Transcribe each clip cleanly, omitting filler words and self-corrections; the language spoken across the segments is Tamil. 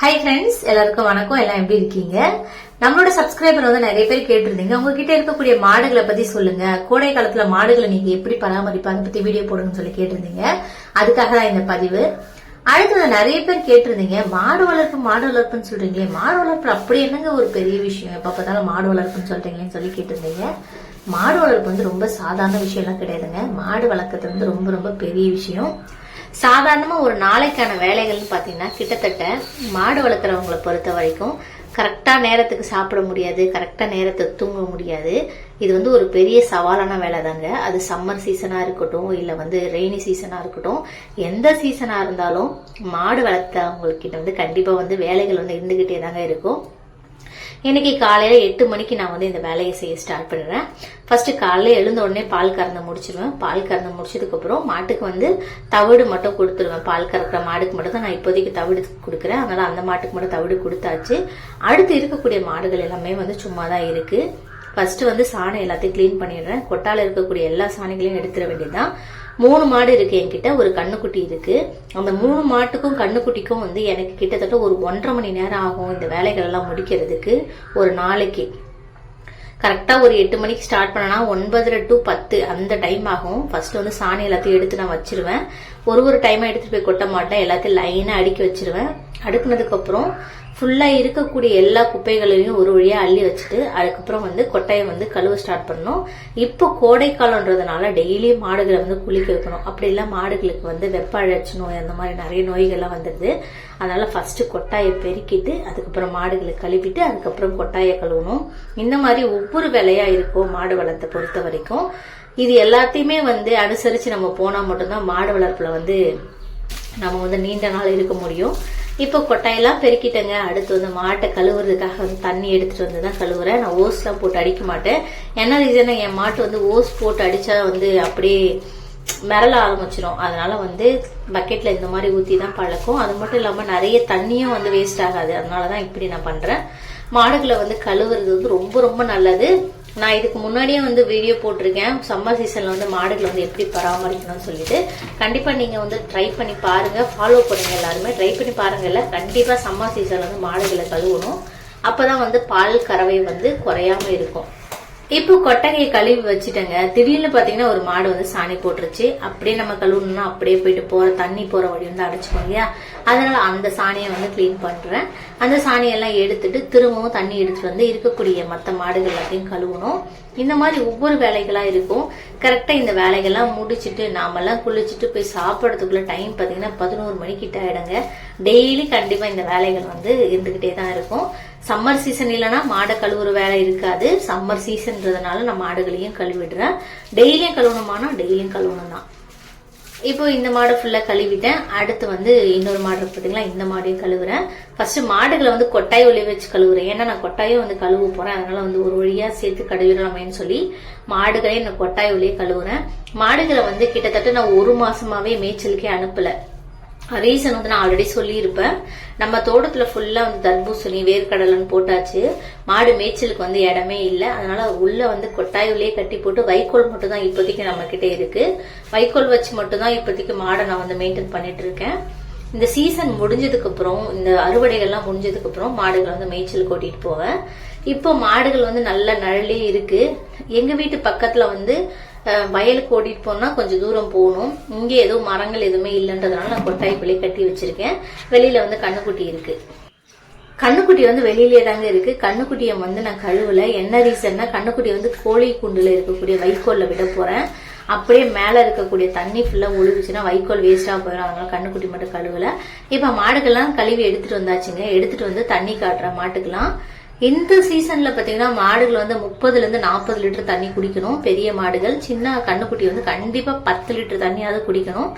ஹாய் ஃப்ரெண்ட்ஸ், எல்லாருக்கும் வணக்கம். எல்லாம் எப்படி இருக்கீங்க? நம்மளோட சப்ஸ்கிரைபர் வந்து நிறைய பேர் கேட்டிருந்தீங்க, உங்ககிட்ட இருக்கக்கூடிய மாடுகளை பத்தி சொல்லுங்க, கோடை காலத்துல மாடுகளை நீங்க எப்படி பராமரிப்பா அதை பத்தி வீடியோ போடுங்கன்னு சொல்லி கேட்டிருந்தீங்க. அதுக்காக தான் இந்த பதிவு. அடுத்தது நிறைய பேர் கேட்டிருந்தீங்க, மாடு வளர்ப்புன்னு சொல்றீங்க, மாடு வளர்ப்பு அப்படி என்னங்க ஒரு பெரிய விஷயம், எப்ப பார்த்தாலும் மாடு வளர்ப்புன்னு சொல்றீங்கன்னு சொல்லி கேட்டிருந்தீங்க. மாடு வளர்ப்பு வந்து ரொம்ப சாதாரண விஷயம் எல்லாம் கிடையாதுங்க. மாடு வளர்க்கறது வந்து ரொம்ப ரொம்ப பெரிய விஷயம். சாதாரணமா ஒரு நாளைக்கான வேலைகள்னு பாத்தீங்கன்னா, கிட்டத்தட்ட மாடு வளர்க்குறவங்களை பொறுத்த வரைக்கும் கரெக்டா நேரத்துக்கு சாப்பிட முடியாது, கரெக்டா நேரத்துக்கு தூங்க முடியாது. இது வந்து ஒரு பெரிய சவாலான வேலை தாங்க. அது சம்மர் சீசனா இருக்கட்டும், இல்ல வந்து ரெய்னி சீசனா இருக்கட்டும், எந்த சீசனா இருந்தாலும் மாடு வளர்த்தவங்ககிட்ட வந்து கண்டிப்பா வந்து வேலைகள் வந்து இருந்துகிட்டே தாங்க இருக்கும். இன்னைக்கு காலையில 8 மணிக்கு நான் வந்து இந்த வேலையை செய்ய ஸ்டார்ட் பண்றேன். ஃபர்ஸ்ட் காலையில எழுந்த உடனே பால் கறந்து முடிச்சிருவேன். பால் கறந்து முடிச்சதுக்கு அப்புறம் மாட்டுக்கு வந்து தவிடு மட்டும் கொடுத்துருவேன். பால் கறக்கிற மாடுக்கு மட்டும் தான் நான் இப்போதைக்கு தவிடு கொடுக்குறேன். அதனால அந்த மாட்டுக்கு மட்டும் தவிடு கொடுத்தாச்சு. அடுத்து இருக்கக்கூடிய மாடுகள் எல்லாமே வந்து சும்மா தான் இருக்கு. ஃபர்ஸ்ட் வந்து சாணம் எல்லாத்தையும் கிளீன் பண்ணிடுறேன். கொட்டால இருக்கக்கூடிய எல்லா சாணிகளையும் எடுத்துட வேண்டியதுதான். 3 மாடு இருக்கு என்கிட்ட, ஒரு கண்ணுக்குட்டி இருக்கு. அந்த 3 மாட்டுக்கும் கண்ணுக்குட்டிக்கும் வந்து எனக்கு கிட்டத்தட்ட ஒரு 1.5 மணி நேரம் ஆகும் இந்த வேலைகள் எல்லாம் முடிக்கிறதுக்கு ஒரு நாளைக்கு. கரெக்டா ஒரு 8 மணிக்கு ஸ்டார்ட் பண்ணனா 9:30 to 10 அந்த டைம் ஆகும். ஃபர்ஸ்ட் வந்து சாணி எல்லாத்தையும் எடுத்து நான் வச்சிருவேன். ஒரு டைமா எடுத்துட்டு போய் கொட்ட மாட்டேன், எல்லாத்தையும் லைனா அடுக்கி வச்சிருவேன். அடுக்குனதுக்கு அப்புறம் ஃபுல்லா இருக்கக்கூடிய எல்லா குப்பைகளையும் ஒரு வழியா அள்ளி வச்சுட்டு அதுக்கப்புறம் வந்து கொட்டையை வந்து கழுவ ஸ்டார்ட் பண்ணணும். இப்போ கோடை காலம்ன்றதுனால டெய்லி மாடுகளை வந்து குளிக்க வைக்கணும். அப்படி இல்ல மாடுகளுக்கு வந்து வெப்ப அழற்சி நோய் அந்த மாதிரி நிறைய நோய்கள்லாம் வந்துடுது. அதனால ஃபர்ஸ்ட் கொட்டாயை பெருக்கிட்டு அதுக்கப்புறம் மாடுகளை கழுவிட்டு அதுக்கப்புறம் கொட்டாயை கழுவணும். இந்த மாதிரி ஒவ்வொரு வேலையா இருக்கும் மாடு வளர்த்த பொறுத்த வரைக்கும். இது எல்லாத்தையுமே வந்து அனுசரிச்சு நம்ம போனா மட்டும்தான் மாடு வளர்ப்புல வந்து நம்ம வந்து நீண்ட நாள் இருக்க முடியும். இப்போ கொட்டாயெல்லாம் பெருக்கிட்டேங்க. அடுத்து வந்து மாட்டை கழுவுறதுக்காக வந்து தண்ணி எடுத்துட்டு வந்து தான் கழுவுறேன். நான் ஓஸ் எல்லாம் போட்டு அடிக்க மாட்டேன். என்ன ரீசன், என் மாட்டு வந்து ஓஸ் போட்டு அடிச்சா வந்து அப்படியே மிரள ஆரம்பிச்சிடும். அதனால வந்து பக்கெட்ல இந்த மாதிரி ஊத்தி தான் பழக்கம். அது மட்டும் இல்லாம நிறைய தண்ணியும் வந்து வேஸ்ட் ஆகாது. அதனாலதான் இப்படி நான் பண்றேன். மாடுகளை வந்து கழுவுறது வந்து ரொம்ப ரொம்ப நல்லது. நான் இதுக்கு முன்னாடியே வந்து வீடியோ போட்டிருக்கேன், சம்மர் சீசன்ல வந்து மாடுகளை வந்து எப்படி பராமரிக்கணும்னு சொல்லிட்டு. கண்டிப்பா நீங்க வந்து ட்ரை பண்ணி பாருங்க, ஃபாலோ பண்ணுங்க. எல்லாருமே ட்ரை பண்ணி பாருங்கல்ல. கண்டிப்பா சம்மர் சீசன்ல வந்து மாடுகளை கழுவணும். அப்பதான் வந்து பால் கறவை வந்து குறையாம இருக்கும். இப்போ கொட்டகையை கழுவி வச்சுட்டேங்க. திடீர்னு பாத்தீங்கன்னா ஒரு மாடு வந்து சாணி போட்டுருச்சு. அப்படியே நம்ம கழுவணும்னா அப்படியே போயிட்டு தண்ணி போற வழி வந்து அடைச்சுக்கோங்க இல்லையா. அதனால அந்த சாணியை வந்து கிளீன் பண்றேன். அந்த சாணியெல்லாம் எடுத்துட்டு திரும்பவும் தண்ணி எடுத்துட்டு வந்து இருக்கக்கூடிய மற்ற மாடுகள் எல்லாத்தையும் கழுவணும். இந்த மாதிரி ஒவ்வொரு வேலைகளா இருக்கும். கரெக்டா இந்த வேலைகள்லாம் முடிச்சுட்டு நாமெல்லாம் குளிச்சுட்டு போய் சாப்பிடறதுக்குள்ள டைம் பாத்தீங்கன்னா 11 மணிக்கிட்ட ஆயிடுங்க. டெய்லி கண்டிப்பா இந்த வேலைகள் வந்து இருந்துகிட்டே தான் இருக்கும். சம்மர் சீசன் இல்லைன்னா மாடை கழுவுற வேலை இருக்காது. சம்மர் சீசன்றதுனால நான் மாடுகளையும் கழுவிடுறேன். டெய்லியும் கழுவணுமானா டெய்லியும் கழுவணும் தான். இப்போ இந்த மாடு ஃபுல்லா கழுவிட்டேன். அடுத்து வந்து இன்னொரு மாடு இருக்கு பாத்தீங்களா, இந்த மாடையும் கழுவுறேன். ஃபர்ஸ்ட் மாடுகளை வந்து கொட்டாய் ஒளி வச்சு கழுவுறேன். ஏன்னா நான் கொட்டாயும் வந்து கழுவ போறேன். அதனால வந்து ஒரு வழியா சேர்த்து கழுவிடலாமேன்னு சொல்லி மாடுகளையும் நான் கொட்டாய் ஒளியே கழுவுறேன். மாடுகளை வந்து கிட்டத்தட்ட நான் 1 மாசமாவே மேய்ச்சலுக்கே அனுப்பல. ரீசன் வந்து நான் ஆல்ரெடி சொல்லியிருப்பேன். நம்ம தோட்டத்துல ஃபுல்லா வந்து தர்பூசணி வேர்க்கடலைன்னு போட்டாச்சு. மாடு மேய்ச்சலுக்கு வந்து இடமே இல்லை. அதனால உள்ள வந்து கொட்டாயுள்ளே கட்டி போட்டு வைக்கோல் மட்டும் தான் இப்போதைக்கு நம்ம கிட்ட இருக்கு. வைக்கோல் வச்சு மட்டும் தான் இப்போதைக்கு மாடை நான் வந்து மெயின்டைன் பண்ணிட்டு இருக்கேன். இந்த சீசன் முடிஞ்சதுக்கு அப்புறம், இந்த அறுவடைகள்லாம் முடிஞ்சதுக்கு அப்புறம் மாடுகளை வந்து மேய்ச்சல் கூட்டிட்டு போவேன். இப்போ மாடுகள் வந்து நல்ல நிழலே இருக்கு. எங்க வீட்டு பக்கத்துல வந்து வயலுக்கு ஓடிட்டு போனா கொஞ்சம் தூரம் போகணும். இங்க எதுவும் மரங்கள் எதுவுமே இல்லைன்றதுனால நான் கொட்டாய்க்குள்ளே கட்டி வச்சிருக்கேன். வெளியில வந்து கண்ணுக்குட்டி இருக்கு. கண்ணுக்குட்டி வந்து வெளியிலே தாங்க இருக்கு. கண்ணுக்குட்டியை வந்து நான் கழுவல. என்ன ரீசன்னா, கண்ணுக்குட்டி வந்து கோழி குண்டுல இருக்கக்கூடிய வைக்கோல்ல விட போறேன். அப்படியே மேல இருக்கக்கூடிய தண்ணி ஃபுல்லா ஒழுகுச்சுன்னா வைக்கோல் வேஸ்டா போயிடும். அதனால கண்ணுக்குட்டி மட்டும் கழுவல. இப்ப மாடுகள்லாம் கழுவி எடுத்துட்டு வந்தாச்சுங்க. எடுத்துட்டு வந்து தண்ணி காட்டுறேன் மாட்டுக்கெல்லாம். இந்த சீசன்ல பாத்தீங்கன்னா மாடுகள் வந்து 30 to 40 லிட்டர் தண்ணி குடிக்கணும். பெரிய மாடுகள், சின்ன கண்ணுக்குட்டி வந்து கண்டிப்பா 10 லிட்டர் தண்ணியாவது குடிக்கணும்.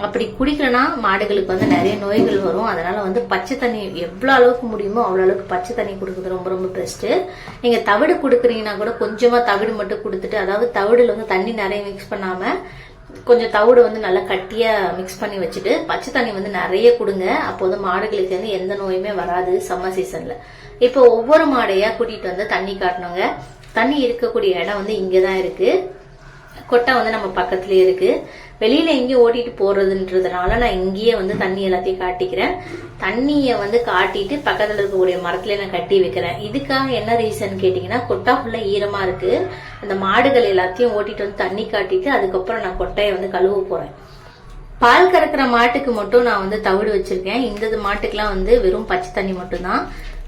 அப்படி குடிக்கலன்னா மாடுகளுக்கு வந்து நிறைய நோய்கள் வரும். அதனால வந்து பச்சை தண்ணி எவ்வளவு அளவுக்கு முடியுமோ அவ்வளவு அளவுக்கு பச்சை தண்ணி கொடுக்குறது ரொம்ப ரொம்ப பெஸ்ட். நீங்க தவிடு கொடுக்குறீங்கன்னா கூட கொஞ்சமா தவிடு மட்டும் கொடுத்துட்டு, அதாவது தவிடுல வந்து தண்ணி நிறைய மிக்ஸ் பண்ணாம கொஞ்சம் தவிடு வந்து நல்லா கட்டியா மிக்ஸ் பண்ணி வச்சுட்டு பச்சை தண்ணி வந்து நிறைய கொடுங்க. அப்போது மாடுகளுக்கு வந்து எந்த நோயுமே வராது சம்மர் சீசன்ல. இப்போ ஒவ்வொரு மாடையா கூட்டிட்டு வந்து தண்ணி காட்டணுங்க. தண்ணி இருக்கக்கூடிய இடம் வந்து இங்கதான் இருக்கு. கொட்டை வந்து நம்ம பக்கத்துலயே இருக்கு. வெளியில எங்கேயும் ஓட்டிட்டு போறதுன்றதுனால நான் இங்கேயே வந்து தண்ணி எல்லாத்தையும் காட்டிக்கிறேன். தண்ணியை வந்து காட்டிட்டு பக்கத்துல இருக்கக்கூடிய மரத்துல நான் கட்டி வைக்கிறேன். இதுக்காக என்ன ரீசன் கேட்டீங்கன்னா, கொட்டா ஃபுல்லா ஈரமா இருக்கு. அந்த மாடுகள் எல்லாத்தையும் ஓட்டிட்டு வந்து தண்ணி காட்டிட்டு அதுக்கப்புறம் நான் கொட்டையை வந்து கழுவ போறேன். பால் கறக்கிற மாட்டுக்கு மட்டும் நான் வந்து தவிடு வச்சிருக்கேன். இந்த மாட்டுக்கெல்லாம் வந்து வெறும் பச்சை தண்ணி மட்டும்தான்.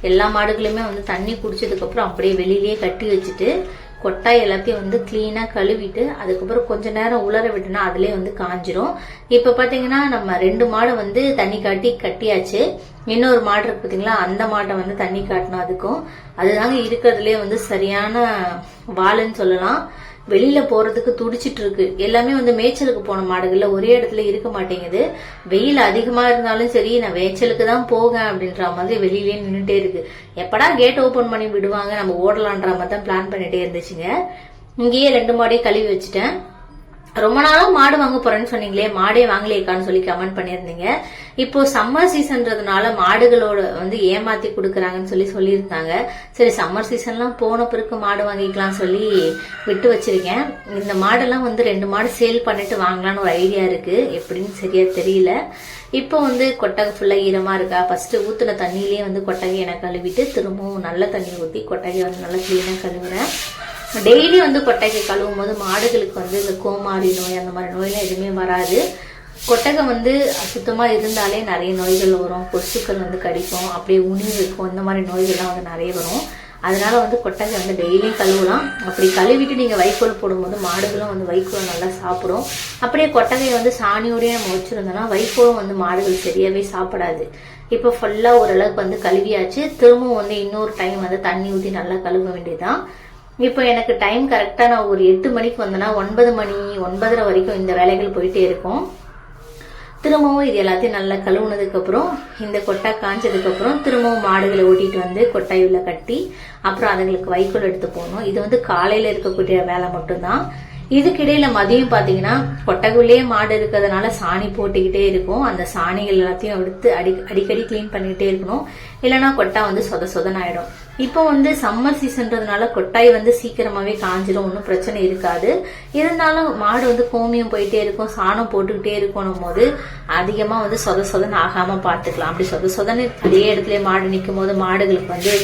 எல்லா மாடுகளுமே வந்து தண்ணி குடிச்சதுக்கு அப்புறம் அப்படியே வெளியிலேயே கட்டி வச்சுட்டு கொட்டாய் எல்லாத்தையும் வந்து கிளீனா கழுவிட்டு அதுக்கப்புறம் கொஞ்ச நேரம் உலர விட்டுனா அதுலயே வந்து காஞ்சிரும். இப்ப பாத்தீங்கன்னா நம்ம 2 மாடை வந்து தண்ணி காட்டி கட்டியாச்சு. இன்னொரு மாடு இருக்கு பாத்தீங்களா, அந்த மாட்டை வந்து தண்ணி காட்டணும். அதுதாங்க இருக்கிறதுலே வந்து சரியான வாளுன்னு சொல்லலாம். வெளியில போறதுக்கு துடிச்சிட்டு இருக்கு. எல்லாமே வந்து மேய்ச்சலுக்கு போன மாடுகள்ல ஒரே இடத்துல இருக்க மாட்டேங்குது. வெயில் அதிகமா இருந்தாலும் சரி, நான் மேய்ச்சலுக்கு தான் போகேன் அப்படின்ற மாதிரி வெளியிலேயே நின்றுட்டே இருக்கு. எப்படா கேட் ஓபன் பண்ணி விடுவாங்க நம்ம ஓடலான்ற மாதிரி தான் பிளான் பண்ணிட்டே இருந்துச்சுங்க. இங்கேயே 2 மாடையும் கழுவி வச்சுட்டேன். ரொம்ப நாளா மாடு வாங்க போறேன்னு சொன்னீங்களே, மாடே வாங்கலையேக்கான்னு சொல்லி கமெண்ட் பண்ணிருந்தீங்க. இப்போ சம்மர் சீசன்றதுனால மாடுகளோட வந்து ஏமாத்தி கொடுக்கறாங்கன்னு சொல்லியிருந்தாங்க. சரி, சம்மர் சீசன்லாம் போன பிறகு மாடு வாங்கிக்கலாம் சொல்லி விட்டு வச்சிருக்கேன். இந்த மாடெல்லாம் வந்து 2 மாடு சேல் பண்ணிட்டு வாங்கலான்னு ஒரு ஐடியா இருக்கு. எப்படின்னு சரியா தெரியல. இப்போ வந்து கொட்டகை ஃபுல்லா ஈரமா இருக்கா. ஃபர்ஸ்ட் ஊத்துன தண்ணியிலேயே வந்து கொட்டகையை எனக்கு கழுவிட்டு திரும்பவும் நல்ல தண்ணி ஊத்தி கொட்டகையை வந்து நல்லா கிளீனா கழுவுறேன். டெய்லி வந்து கொட்டகை கழுவும் போது மாடுகளுக்கு வந்து இந்த கோமாரி நோய் அந்த மாதிரி நோயெல்லாம் எதுவுமே வராது. கொட்டகை வந்து சுத்தமா இருந்தாலே நிறைய நோய்கள் வரும். கொசுக்கள் வந்து கடிக்கும், அப்படியே உணவு இருக்கும், இந்த மாதிரி நோய்கள்லாம் வந்து நிறைய வரும். அதனால வந்து கொட்டகை வந்து டெய்லியும் கழுவலாம். அப்படி கழுவிட்டு நீங்க வைக்கோல் போடும்போது மாடுகளும் வந்து வைக்கோல் நல்லா சாப்பிடும். அப்படியே கொட்டகையை வந்து சாணியோடய நம்ம வச்சிருந்தோம்னா வைக்கோலும் வந்து மாடுகள் சரியாவே சாப்பிடாது. இப்ப ஃபுல்லா ஓரளவுக்கு வந்து கழுவியாச்சு. திரும்பவும் வந்து இன்னொரு டைம் வந்து தண்ணி ஊற்றி நல்லா கழுவ வேண்டியதுதான். இப்போ எனக்கு டைம் கரெக்டா நான் ஒரு 8 மணிக்கு வந்தேன்னா 9 மணி 9:30 வரைக்கும் இந்த வேலைகள் போயிட்டே இருக்கும். திரும்பவும் இது எல்லாத்தையும் நல்லா கழுவுனதுக்கு அப்புறம் இந்த கொட்டை காஞ்சதுக்கு அப்புறம் திரும்பவும் மாடுகளை ஓட்டிட்டு வந்து கொட்டாயுள்ள கட்டி அப்புறம் அதுங்களுக்கு வைக்கோல் எடுத்து போகணும். இது வந்து காலையில இருக்கக்கூடிய வேலை மட்டும்தான். இதுக்கிடையில மதியம் பாத்தீங்கன்னா கொட்டகுள்ளேயே மாடு இருக்கிறதுனால சாணி போட்டுக்கிட்டே இருக்கும். அந்த சாணிகள் எல்லாத்தையும் எடுத்து அடிக்கடி கிளீன் பண்ணிக்கிட்டே இருக்கணும். இல்லைன்னா கொட்டா வந்து சொதன்னு ஆயிடும். இப்போ வந்து சம்மர் சீசன்றதுனால கொட்டாய் வந்து சீக்கிரமாவே காஞ்சிடும், ஒன்றும் பிரச்சனை இருக்காது. இருந்தாலும் மாடு வந்து கோமியம் போயிட்டே இருக்கும், சாணம் போட்டுக்கிட்டே இருக்கணும் போது அதிகமா வந்து சொதன்னு ஆகாம பாத்துக்கலாம். அப்படி சொதன்னு அதே இடத்துல மாடு நிற்கும் போது மாடுகளுக்கு வந்து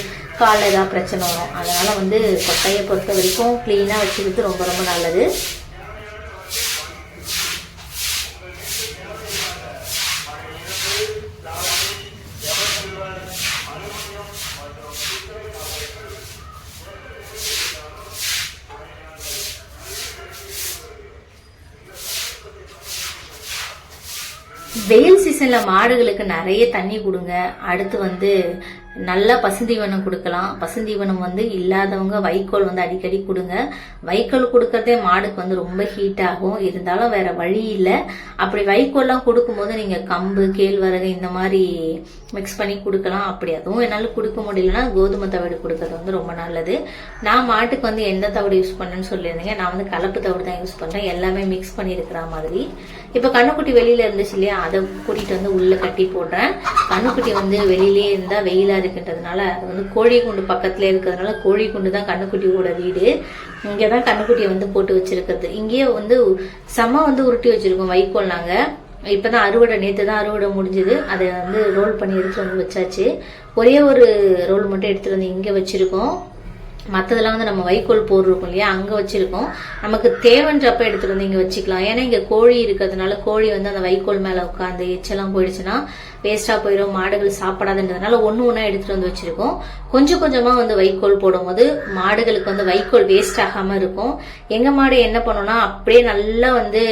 காலில் ஏதாவது பிரச்சனை வரும். அதனால வந்து கொட்டையை பொறுத்த வரைக்கும் கிளீனா வச்சுக்கிறது ரொம்ப ரொம்ப நல்லது. வெயில் சீசன்ல மாடுகளுக்கு நிறைய தண்ணி கொடுங்க. அடுத்து வந்து நல்லா பசுந்தீவனம் கொடுக்கலாம். பசுந்தீவனம் வந்து இல்லாதவங்க வைக்கோல் வந்து அடிக்கடி கொடுங்க. வைக்கோல் கொடுக்கறதே மாடுக்கு வந்து ரொம்ப ஹீட் ஆகும். இருந்தாலும் வேற வழி இல்லை. அப்படி வைக்கோல்லாம் கொடுக்கும்போது நீங்க கம்பு, கேழ்வரகு இந்த மாதிரி மிக்ஸ் பண்ணி கொடுக்கலாம். அப்படி அதுவும் என்னால கொடுக்க முடியலன்னா கோதுமை தவிடு கொடுக்கறது வந்து ரொம்ப நல்லது. நான் மாட்டுக்கு வந்து எந்த தவிடு யூஸ் பண்ணேன்னு சொல்லியிருந்தீங்க. நான் வந்து கலப்பு தவிடு தான் யூஸ் பண்றேன், எல்லாமே மிக்ஸ் பண்ணி இருக்கிற மாதிரி. இப்ப கண்ணுக்குட்டி வெளியில இருந்துச்சு இல்லையா, அதை கூட்டிட்டு வந்து உள்ள கட்டி போடுறேன். கண்ணுக்குட்டி வந்து வெளியிலேயே இருந்தா வெயிலா இருக்குன்றதுனால அது வந்து கோழி குண்டு பக்கத்துல இருக்கிறதுனால கோழி குண்டு தான் கண்ணுக்குட்டியோட வீடு. இங்கதான் கண்ணுக்குட்டியை வந்து போட்டு வச்சிருக்கிறது. இங்கேயே வந்து செம வந்து உருட்டி வச்சிருக்கோம் வைக்கோல். நாங்க இப்பதான் நேத்து தான் அறுவடை முடிஞ்சது. அதை வந்து ரோல் பண்ணி எடுத்துட்டு வந்து வச்சாச்சு. ஒரே ஒரு ரோல் மட்டும் எடுத்துட்டு வந்து இங்க வச்சிருக்கோம். மற்றதெல்லாம் வந்து நம்ம வைக்கோல் போடுறோம் இல்லையா, அங்க வச்சிருக்கோம். நமக்கு தேவைன்றப்ப எடுத்துட்டு வந்து இங்க வச்சுக்கலாம். ஏன்னா இங்க கோழி இருக்கிறதுனால கோழி வந்து அந்த வைக்கோல் மேல உட்காந்து எச்செல்லாம் போயிடுச்சுன்னா வேஸ்டா போயிடும், மாடுகள் சாப்பிடாதுன்றதுனால ஒண்ணா எடுத்துட்டு வந்து வச்சிருக்கோம். கொஞ்சம் கொஞ்சமா வந்து வைக்கோல் போடும் போது மாடுகளுக்கு வந்து வைக்கோல் வேஸ்ட் ஆகாம இருக்கும். எங்க மாடு என்ன பண்ணோம்னா அப்படியே நல்லா வந்து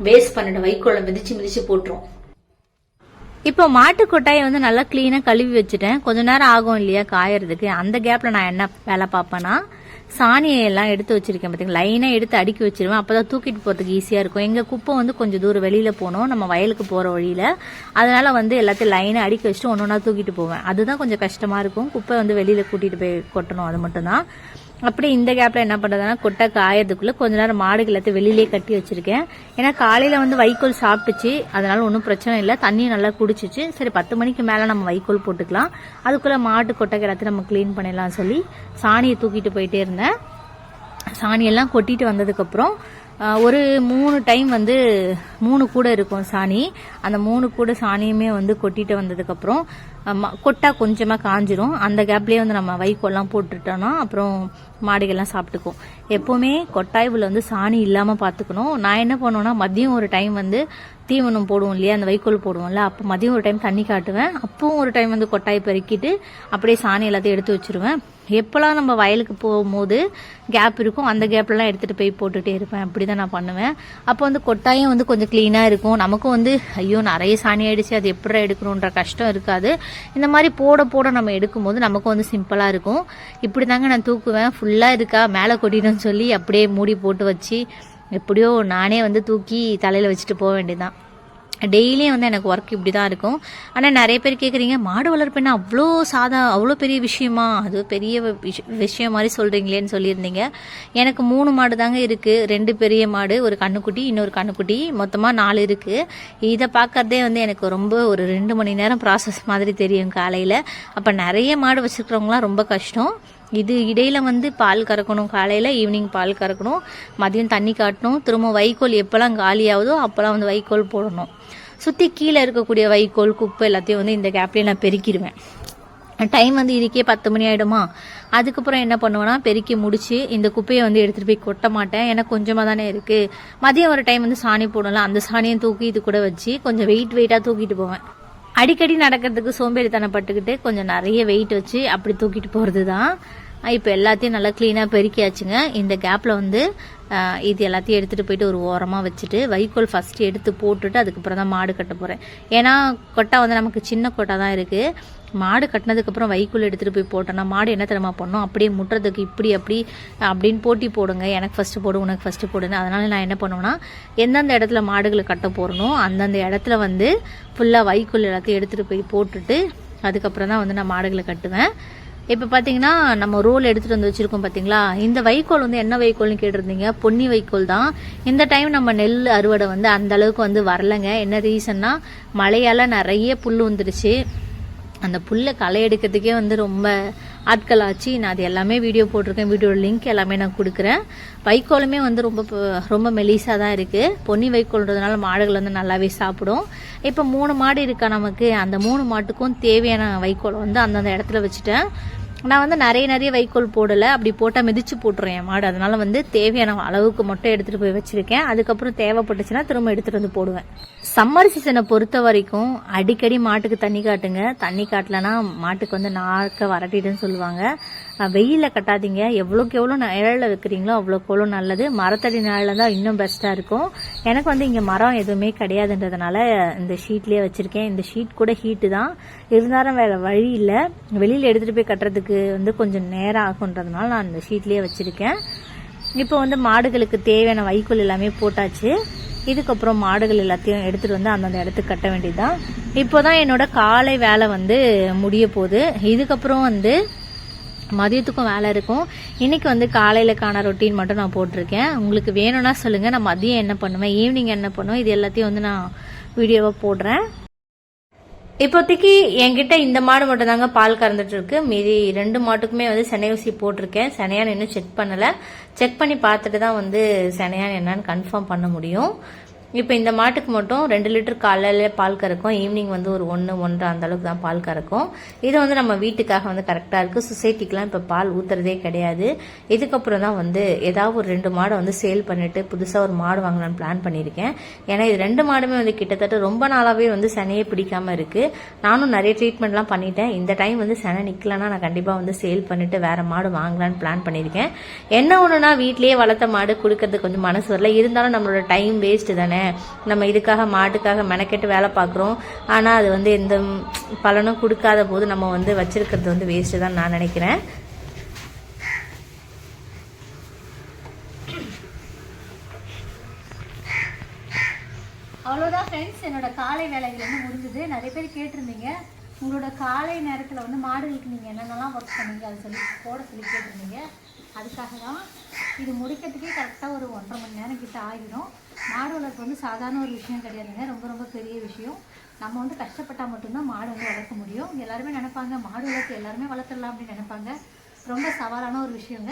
வேஸ்ட் பண்ணிடும், வைக்கோலை மிதிச்சு போட்டுரும். இப்போ மாட்டு கொட்டாயை வந்து நல்லா கிளீனா கழுவி வச்சுட்டேன். கொஞ்ச நேரம் ஆகும் இல்லையா காயறதுக்கு. அந்த கேப்ல நான் என்ன வேலை பார்ப்பேன்னா சாணியை எல்லாம் எடுத்து வச்சிருக்கேன். பார்த்தீங்களா, லைனா எடுத்து அடுக்கி வச்சிருவேன். அப்பதான் தூக்கிட்டு போறதுக்கு ஈஸியா இருக்கும். எங்க குப்பை வந்து கொஞ்சம் தூரம் வெளியில போனோம், நம்ம வயலுக்கு போற வழியில. அதனால வந்து எல்லாத்தையும் லைனா அடுக்கி வச்சுட்டு ஒன்னொன்னா தூக்கிட்டு போவேன். அதுதான் கொஞ்சம் கஷ்டமா இருக்கும். குப்பை வந்து வெளியில கூட்டிட்டு போய் கொட்டணும், அது மட்டும் தான். அப்படி இந்த கேப்ல என்ன பண்றதுன்னா கொட்டை காயறதுக்குள்ள கொஞ்ச நேரம் மாடுகள் எல்லாத்தையும் வெளியிலேயே கட்டி வச்சிருக்கேன். ஏன்னா காலையில வந்து வைக்கோல் சாப்பிட்டுச்சு, அதனால ஒன்றும் பிரச்சனை இல்லை, தண்ணியும் நல்லா குடிச்சிச்சு. சரி 10 மணிக்கு மேல நம்ம வைக்கோல் போட்டுக்கலாம், அதுக்குள்ள மாட்டு கொட்டை எல்லாத்தையும் நம்ம கிளீன் பண்ணிடலாம் சொல்லி சாணியை தூக்கிட்டு போயிட்டே இருந்தேன். சாணியெல்லாம் கொட்டிட்டு வந்ததுக்கு அப்புறம் ஒரு 3 டைம் வந்து 3 கூடை இருக்கும் சாணி. அந்த 3 கூடை சாணியுமே வந்து கொட்டிட்டு வந்ததுக்கப்புறம் கொட்டா கொஞ்சமாக காஞ்சிரும். அந்த கேப்லேயே வந்து நம்ம வைக்கோல்லாம் போட்டுட்டோம்னா அப்புறம் மாடுகள்லாம் சாப்பிட்டுக்கும். எப்போவுமே கொட்டாய்வில் வந்து சாணி இல்லாமல் பார்த்துக்கணும். நான் என்ன பண்ணுவேன்னா மதியம் ஒரு டைம் வந்து தீவனம் போடுவோம் இல்லையா, அந்த வைக்கோல் போடுவோம்ல, அப்போ மதியம் ஒரு டைம் தண்ணி காட்டுவேன். அப்பவும் ஒரு டைம் வந்து கொட்டாய் பெருக்கிட்டு அப்படியே சாணி எல்லாத்தையும் எடுத்து வச்சிருவேன். எப்போல்லாம் நம்ம வயலுக்கு போகும்போது கேப் இருக்கும் அந்த கேப்லலாம் எடுத்துகிட்டு போய் போட்டுகிட்டே இருப்பேன். அப்படி தான் நான் பண்ணுவேன். அப்போ வந்து கொட்டாயும் வந்து கொஞ்சம் க்ளீனாக இருக்கும். நமக்கும் வந்து ஐயோ நிறைய சாணி ஆயிடுச்சு அது எப்படி எடுக்கணுன்ற கஷ்டம் இருக்காது. இந்த மாதிரி போட போட நம்ம எடுக்கும்போது நமக்கும் வந்து சிம்பிளாக இருக்கும். இப்படி தாங்க நான் தூக்குவேன். ஃபுல்லாக இருக்கா மேலே கொட்டிடுன்னு சொல்லி அப்படியே மூடி போட்டு வச்சு எப்படியோ நானே வந்து தூக்கி தலையில் வச்சுட்டு போக வேண்டியதுதான். டெய்லியும் வந்து எனக்கு ஒர்க் இப்படி தான் இருக்கும். ஆனால் நிறைய பேர் கேட்குறீங்க மாடு வளர்ப்புன்னா அவ்வளோ பெரிய விஷயமா, அது பெரிய விஷயம் மாதிரி சொல்கிறீங்களேன்னு சொல்லியிருந்தீங்க. எனக்கு 3 மாடு தாங்க இருக்குது. 2 பெரிய மாடு, ஒரு கண்ணுக்குட்டி, இன்னொரு கண்ணுக்குட்டி, மொத்தமாக 4 இருக்குது. இதை பார்க்கறதே வந்து எனக்கு ரொம்ப ஒரு 2 மணி நேரம் ப்ராசஸ் மாதிரி தெரியும் காலையில். அப்போ நிறைய மாடு வச்சுருக்கிறவங்களாம் ரொம்ப கஷ்டம். இது இடையில வந்து பால் கறக்கணும், காலையில் ஈவினிங் பால் கறக்கணும், மதியம் தண்ணி காட்டணும், திரும்ப வைக்கோல் எப்போல்லாம் காலி ஆகுதோ அப்போல்லாம் வந்து வைக்கோல் போடணும். சுற்றி கீழே இருக்கக்கூடிய வைக்கோல் குப்பை எல்லாத்தையும் வந்து இந்த கேப்லேயே நான் பெருக்கிடுவேன். டைம் வந்து இதுக்கே 10 மணி ஆகிடுமா. அதுக்கப்புறம் என்ன பண்ணுவேன்னா பெருக்கி முடிச்சு இந்த குப்பையை வந்து எடுத்துகிட்டு போய் கொட்ட மாட்டேன். ஏன்னா கொஞ்சமாக தானே இருக்குது. மதியம் ஒரு டைம் வந்து சாணி போடலாம், அந்த சாணியும் தூக்கி இது கூட வச்சு கொஞ்சம் வெயிட்டாக தூக்கிட்டு போவேன். அடிக்கடி நடக்கிறதுக்கு சோம்பேறித்தனப்பட்டுக்கிட்டு கொஞ்சம் நிறைய வெயிட் வச்சு அப்படி தூக்கிட்டு போகிறது தான். இப்போ எல்லாத்தையும் நல்லா க்ளீனாக பெருக்கியாச்சுங்க. இந்த கேப்பில் வந்து இது எல்லாத்தையும் எடுத்துகிட்டு போயிட்டு ஒரு ஓரமாக வச்சுட்டு வைக்கோல் ஃபஸ்ட்டு எடுத்து போட்டுட்டு அதுக்கப்புறம் தான் மாடு கட்ட போகிறேன். ஏன்னா கொட்டா வந்து நமக்கு சின்ன கொட்டா தான் இருக்குது. மாடு கட்டினதுக்கப்புறம் வைக்கோல் எடுத்துகிட்டு போய் போட்டோன்னா மாடு என்ன தெரியுமா பண்ணணும், அப்படியே முட்டுறதுக்கு இப்படி அப்படின்னு போட்டி போடுங்க. எனக்கு ஃபஸ்ட்டு போடு, உனக்கு ஃபஸ்ட்டு போடுன்னு. அதனால் நான் என்ன பண்ணுவேன்னா எந்தெந்த இடத்துல மாடுகளை கட்ட போகிறனோ அந்தந்த இடத்துல வந்து ஃபுல்லாக வைக்கோல் எல்லாத்தையும் எடுத்துகிட்டு போய் போட்டுட்டு அதுக்கப்புறம் தான் வந்து நான் மாடுகளை கட்டுவேன். இப்போ பார்த்தீங்கன்னா நம்ம ரோல் எடுத்துகிட்டு வந்து வச்சுருக்கோம் பார்த்தீங்களா. இந்த வைக்கோல் வந்து என்ன வைக்கோல்னு கேட்டிருந்தீங்க, பொன்னி வைக்கோல் தான். இந்த டைம் நம்ம நெல் அறுவடை வந்து அந்த அளவுக்கு வந்து வரலைங்க. என்ன ரீசன்னா மழையால் நிறைய புல் வந்துடுச்சு. அந்த புல்லை களை எடுக்கிறதுக்கே வந்து ரொம்ப ஆட்கள் ஆச்சு. நான் அது எல்லாமே வீடியோ போட்டிருக்கேன். வீடியோ லிங்க் எல்லாமே நான் கொடுக்குறேன். வைக்கோலுமே வந்து ரொம்ப மெலிசாக தான் இருக்குது. பொன்னி வைக்கோல்ன்றதுனால மாடுகள் வந்து நல்லாவே சாப்பிடும். இப்போ 3 மாடு இருக்கா நமக்கு. அந்த 3 மாட்டுக்கும் தேவையான வைக்கோலை வந்து அந்தந்த இடத்துல வச்சுட்டேன். நான் வந்து நிறைய வைக்கோல் போடலை. அப்படி போட்டால் மிதிச்சு போட்டுறேன் என் மாடு. அதனால வந்து தேவையான அளவுக்கு மட்டும் எடுத்துகிட்டு போய் வச்சுருக்கேன். அதுக்கப்புறம் தேவைப்பட்டுச்சுன்னா திரும்ப எடுத்துகிட்டு வந்து போடுவேன். சம்மர் சீசனை பொறுத்த வரைக்கும் அடிக்கடி மாட்டுக்கு தண்ணி காட்டுங்க. தண்ணி காட்டலைன்னா மாட்டுக்கு வந்து நாக்க வரட்டிடுன்னு சொல்லுவாங்க. வெயிலில் கட்டாதீங்க. எவ்வளோக்கு எவ்வளோ நிழலில் வைக்கிறீங்களோ அவ்வளோக்கு எவ்வளோ நல்லது. மரத்தடி நிழலில் தான் இன்னும் பெஸ்ட்டாக இருக்கும். எனக்கு வந்து இங்கே மரம் எதுவுமே கிடையாதுன்றதுனால இந்த ஷீட்லேயே வச்சுருக்கேன். இந்த ஷீட் கூட ஹீட்டு தான் இருந்தாலும் வேறு வழி இல்லை. வெளியில் எடுத்துகிட்டு போய் கட்டுறதுக்கு வந்து கொஞ்சம் நேரம் ஆகுன்றதுனால நான் இந்த ஷீட்லேயே வச்சுருக்கேன். இப்போ வந்து மாடுகளுக்கு தேவையான வைக்கோல் எல்லாமே போட்டாச்சு. இதுக்கப்புறம் மாடுகள் எல்லாத்தையும் எடுத்துகிட்டு வந்து அந்தந்த இடத்துக்கு கட்ட வேண்டியதுதான். இப்போ தான் என்னோட காலை வேலை வந்து முடிய போகுது. இதுக்கப்புறம் வந்து மதியத்துக்கும் வேலை இருக்கும். இன்னைக்கு வந்து காலையிலக்கான ரொட்டீன் மட்டும் நான் போட்டிருக்கேன். உங்களுக்கு வேணும்னா சொல்லுங்கள். நான் மதியம் என்ன பண்ணுவேன், ஈவினிங் என்ன பண்ணுவேன், இது எல்லாத்தையும் வந்து நான் வீடியோவாக போடுறேன். இப்போதைக்கு என்கிட்ட இந்த மாடு மட்டும் தாங்க பால் கறந்துட்டு இருக்கு. மீதி 2 மாட்டுக்குமே வந்து செனை ஊசி போட்டிருக்கேன். செனையான் இன்னும் செக் பண்ணலை. செக் பண்ணி பார்த்துட்டு தான் வந்து செனையான் என்னன்னு கன்ஃபார்ம் பண்ண முடியும். இப்போ இந்த மாட்டுக்கு மட்டும் 2 லிட்டர் காலையில் பால் கறக்கும். ஈவினிங் வந்து ஒரு 1-1.5 அந்த அளவுக்கு தான் பால் கறக்கும். இது வந்து நம்ம வீட்டுக்காக வந்து கரெக்டாக இருக்குது. சொசைட்டிக்கெலாம் இப்போ பால் ஊற்றுறதே கிடையாது. இதுக்கப்புறம் தான் வந்து ஏதாவது ஒரு 2 மாடை வந்து சேல் பண்ணிவிட்டு புதுசாக ஒரு மாடு வாங்கலான்னு பிளான் பண்ணியிருக்கேன். ஏன்னா இது 2 மாடுமே வந்து கிட்டத்தட்ட ரொம்ப நாளாகவே வந்து செனையே பிடிக்காமல் இருக்குது. நானும் நிறைய ட்ரீட்மெண்ட்லாம் பண்ணிட்டேன். இந்த டைம் வந்து செனை நிற்கலன்னா நான் கண்டிப்பாக வந்து சேல் பண்ணிவிட்டு வேறு மாடு வாங்கலான்னு பிளான் பண்ணியிருக்கேன். என்ன ஒன்றுனா வீட்லேயே வளர்த்த மாடு கொடுக்கறதுக்கு கொஞ்சம் மனசு வரல. இருந்தாலும் நம்மளோட டைம் வேஸ்ட்டு தானே. நம்ம இதுக்காக மாட்டுக்காக மெனக்கெட்டு வேலை பார்க்குறோம். ஆனால் அது வந்து எந்த பலனும் கொடுக்காத போது நம்ம வந்து வச்சிருக்கிறது வந்து வேஸ்ட்டு தான் நான் நினைக்கிறேன். அவ்வளோதான் ஃப்ரெண்ட்ஸ், என்னோட காலை வேலைகள் வந்து முடிஞ்சது. நிறைய பேர் கேட்டிருந்தீங்க உங்களோட காலை நேரத்தில் வந்து மாடுகளுக்கு நீங்கள் என்னென்னலாம் ஒர்க் பண்ணீங்க அதை சொல்லி கேட்டிருந்தீங்க. அதுக்காக தான் இது முடிக்கிறதுக்கே கரெக்டாக ஒரு 1.5 மணி நேரம் கிட்ட ஆகிடும். மாடு வளர்ப்பு வந்து சாதாரண ஒரு விஷயம் கிடையாதுங்க. ரொம்ப பெரிய விஷயம். நம்ம வந்து கஷ்டப்பட்டால் மட்டும்தான் மாடு வந்து வளர்க்க முடியும். எல்லாருமே நினைப்பாங்க மாடு வளர்த்து எல்லாருமே வளர்த்துடலாம் அப்படின்னு நினைப்பாங்க. ரொம்ப சவாலான ஒரு விஷயங்க.